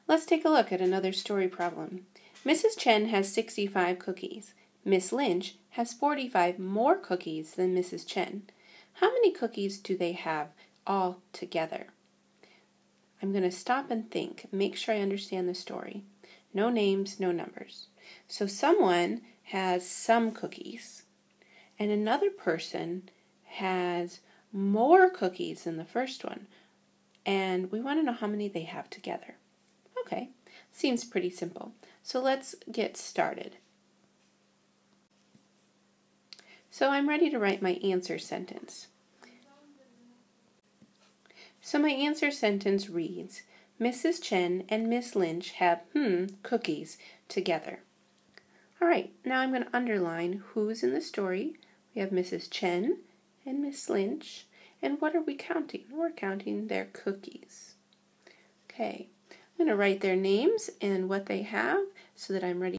Let's take a look at another story problem. Mrs. Chen has 65 cookies. Miss Lynch has 45 more cookies than Mrs. Chen. How many cookies do they have all together? I'm going to stop and think, make sure I understand the story. No names, no numbers. So someone has some cookies, and another person has more cookies than the first one, and we want to know how many they have together. Okay, seems pretty simple. So let's get started. So I'm ready to write my answer sentence. So my answer sentence reads, Mrs. Chen and Miss Lynch have cookies together. All right, now I'm going to underline who's in the story. We have Mrs. Chen and Miss Lynch. And what are we counting? We're counting their cookies. Okay, I'm going to write their names and what they have so that I'm ready.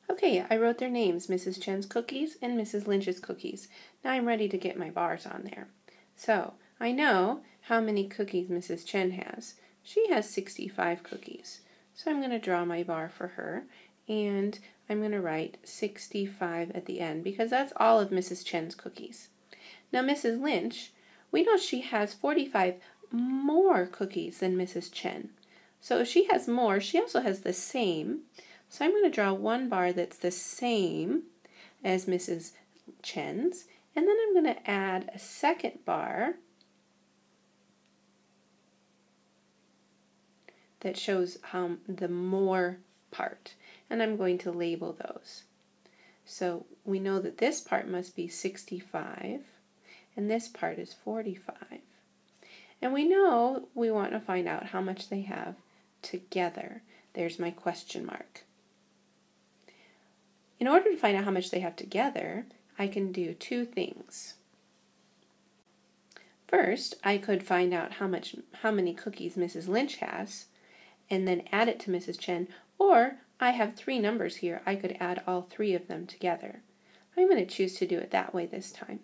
Okay, I wrote their names, Mrs. Chen's cookies and Mrs. Lynch's cookies. Now I'm ready to get my bars on there. So, I know how many cookies Mrs. Chen has. She has 65 cookies. So I'm going to draw my bar for her, and I'm going to write 65 at the end because that's all of Mrs. Chen's cookies. Now Mrs. Lynch, we know she has 45 more cookies than Mrs. Chen. So if she has more, she also has the same. So I'm going to draw one bar that's the same as Mrs. Chen's, and then I'm going to add a second bar that shows the more part, and I'm going to label those. So we know that this part must be 65, and this part is 45. And we know we want to find out how much they have together. There's my question mark. In order to find out how much they have together, I can do two things. First, I could find out how many cookies Mrs. Lynch has, and then add it to Mrs. Chen, or I have three numbers here. I could add all three of them together. I'm going to choose to do it that way this time.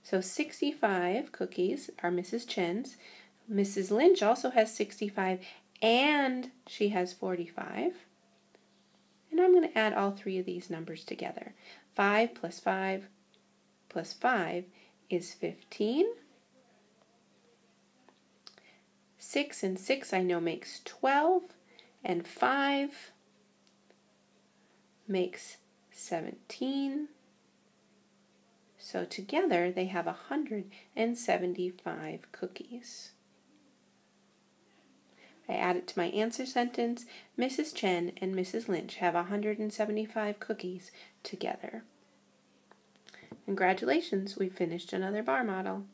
So 65 cookies are Mrs. Chen's. Mrs. Lynch also has 65, and she has 45. And I'm going to add all three of these numbers together. 5 plus 5 plus 5 is 15. 6 and 6 I know makes 12, and 5 makes 17. So together they have 175 cookies. I add it to my answer sentence. Mrs. Chen and Mrs. Lynch have 175 cookies together. Congratulations, we finished another bar model.